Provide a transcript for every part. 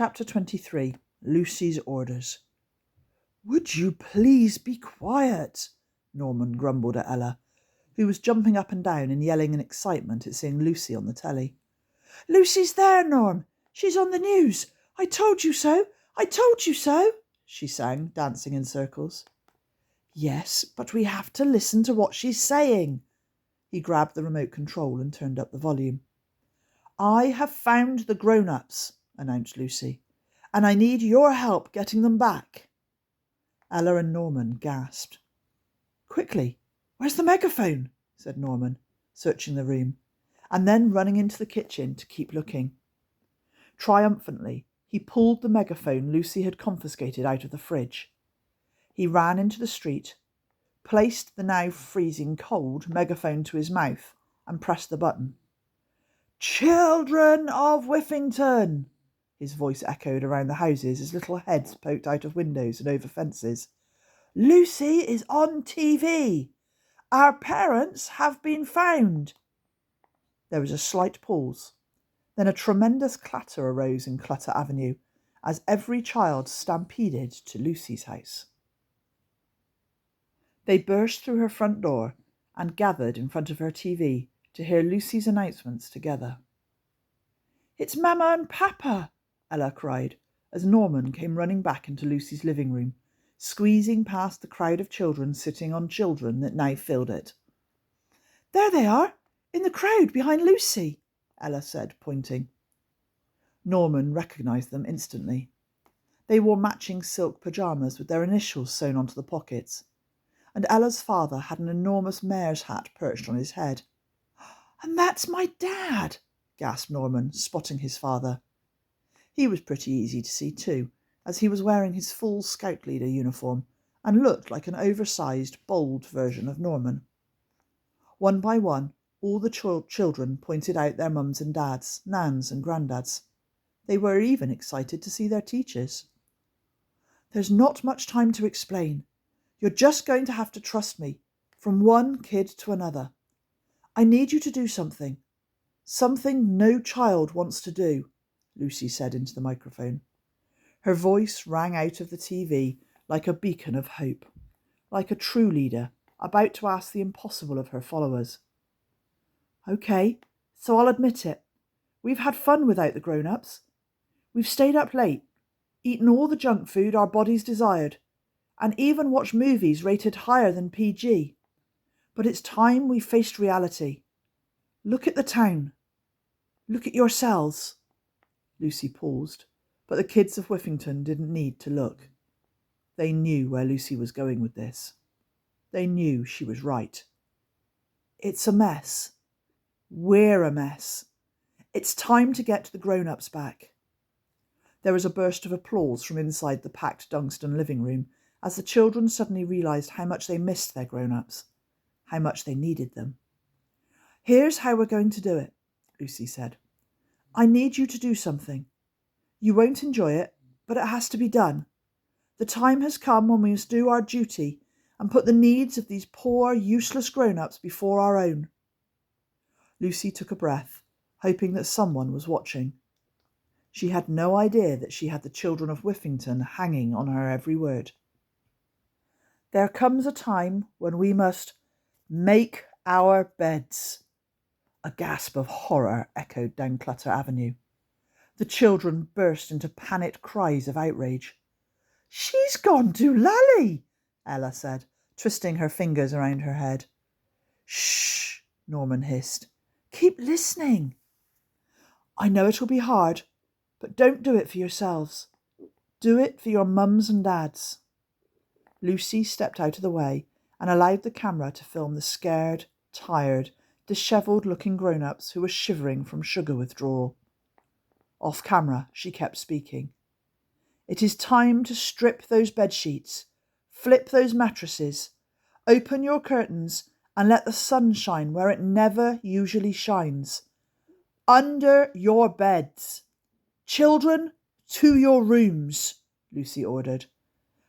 Chapter 23. Lucy's Orders. "Would you please be quiet?" Norman grumbled at Ella, who was jumping up and down and yelling in excitement at seeing Lucy on the telly. "Lucy's there, Norm. She's on the news. I told you so. I told you so," she sang, dancing in circles. "Yes, but we have to listen to what she's saying." He grabbed the remote control and turned up the volume. "I have found the grown-ups," announced Lucy, "and I need your help getting them back." Ella and Norman gasped. "Quickly, where's the megaphone?" said Norman, searching the room, and then running into the kitchen to keep looking. Triumphantly, he pulled the megaphone Lucy had confiscated out of the fridge. He ran into the street, placed the now freezing cold megaphone to his mouth, and pressed the button. "Children of Whiffington!" His voice echoed around the houses as little heads poked out of windows and over fences. "Lucy is on TV! Our parents have been found!" There was a slight pause. Then a tremendous clatter arose in Clutter Avenue as every child stampeded to Lucy's house. They burst through her front door and gathered in front of her TV to hear Lucy's announcements together. "It's Mama and Papa!" Ella cried as Norman came running back into Lucy's living room, squeezing past the crowd of children sitting on children that now filled it. "There they are, in the crowd behind Lucy," Ella said, pointing. Norman recognised them instantly. They wore matching silk pyjamas with their initials sewn onto the pockets, and Ella's father had an enormous mare's hat perched on his head. "And that's my dad!" gasped Norman, spotting his father. He was pretty easy to see too, as he was wearing his full scout leader uniform and looked like an oversized, bold version of Norman. One by one, all the children pointed out their mums and dads, nans and granddads. They were even excited to see their teachers. "There's not much time to explain. You're just going to have to trust me, from one kid to another. I need you to do something. Something no child wants to do," Lucy said into the microphone. Her voice rang out of the TV like a beacon of hope, like a true leader about to ask the impossible of her followers. "Okay, so I'll admit it. We've had fun without the grown-ups. We've stayed up late, eaten all the junk food our bodies desired, and even watched movies rated higher than PG. But it's time we faced reality. Look at the town. Look at yourselves." Lucy paused, but the kids of Whiffington didn't need to look. They knew where Lucy was going with this. They knew she was right. "It's a mess. We're a mess. It's time to get the grown-ups back." There was a burst of applause from inside the packed Dunstan living room as the children suddenly realised how much they missed their grown-ups, how much they needed them. "Here's how we're going to do it," Lucy said. "I need you to do something. You won't enjoy it, but it has to be done. The time has come when we must do our duty and put the needs of these poor, useless grown-ups before our own." Lucy took a breath, hoping that someone was watching. She had no idea that she had the children of Whiffington hanging on her every word. "There comes a time when we must make our beds." A gasp of horror echoed down Clutter Avenue. The children burst into panicked cries of outrage. "She's gone to Lally," Ella said, twisting her fingers around her head. "Shh," Norman hissed. "Keep listening." "I know it'll be hard, but don't do it for yourselves. Do it for your mums and dads." Lucy stepped out of the way and allowed the camera to film the scared, tired, dishevelled-looking grown-ups who were shivering from sugar withdrawal. Off camera, she kept speaking. "It is time to strip those bedsheets, flip those mattresses, open your curtains and let the sun shine where it never usually shines. Under your beds. Children, to your rooms," Lucy ordered.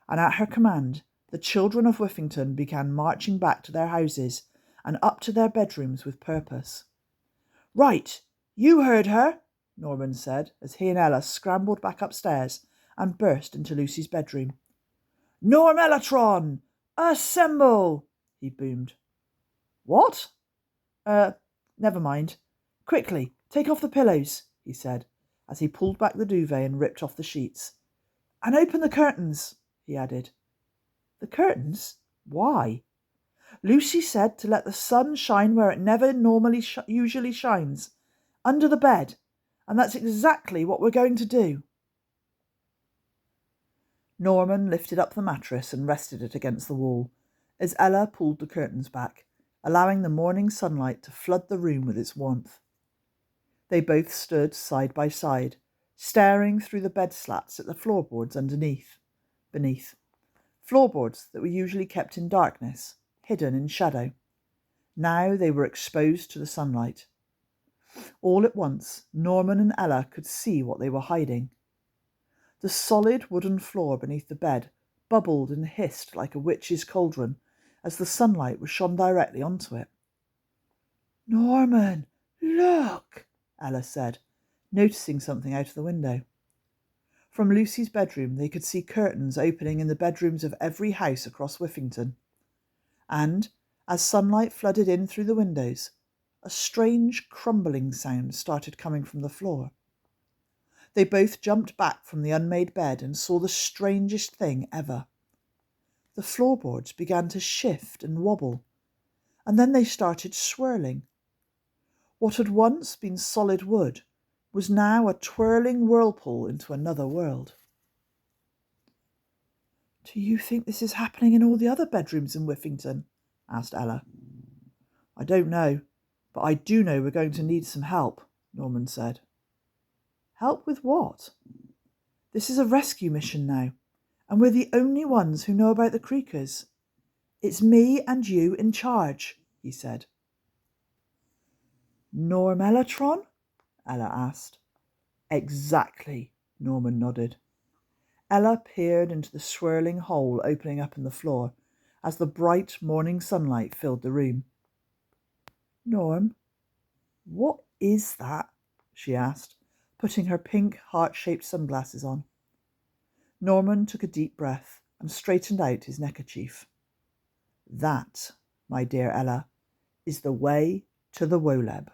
And at her command, the children of Whiffington began marching back to their houses and up to their bedrooms with purpose. "Right, you heard her. Norman said, as he and Ella scrambled back upstairs and burst into Lucy's bedroom. "Normellatron! Assemble!" he boomed. "What? Never mind. Quickly, take off the pillows," he said, as he pulled back the duvet and ripped off the sheets. "And open the curtains," he added. "The curtains? Why?" "Lucy said to let the sun shine where it never usually shines, under the bed, and that's exactly what we're going to do." Norman lifted up the mattress and rested it against the wall, as Ella pulled the curtains back, allowing the morning sunlight to flood the room with its warmth. They both stood side by side, staring through the bed slats at the floorboards beneath. Floorboards that were usually kept in darkness, hidden in shadow. Now they were exposed to the sunlight. All at once, Norman and Ella could see what they were hiding. The solid wooden floor beneath the bed bubbled and hissed like a witch's cauldron as the sunlight was shone directly onto it. "Norman, look!" Ella said, noticing something out of the window. From Lucy's bedroom they could see curtains opening in the bedrooms of every house across Whiffington. And, as sunlight flooded in through the windows, a strange crumbling sound started coming from the floor. They both jumped back from the unmade bed and saw the strangest thing ever. The floorboards began to shift and wobble, and then they started swirling. What had once been solid wood was now a twirling whirlpool into another world. "Do you think this is happening in all the other bedrooms in Whiffington?" asked Ella. "I don't know, but I do know we're going to need some help," Norman said. "Help with what?" "This is a rescue mission now, and we're the only ones who know about the Creakers. It's me and you in charge," he said. "Normellatron?" Ella asked. "Exactly," Norman nodded. Ella peered into the swirling hole opening up in the floor as the bright morning sunlight filled the room. "Norm, what is that?" she asked, putting her pink heart-shaped sunglasses on. Norman took a deep breath and straightened out his neckerchief. "That, my dear Ella, is the way to the Woleb."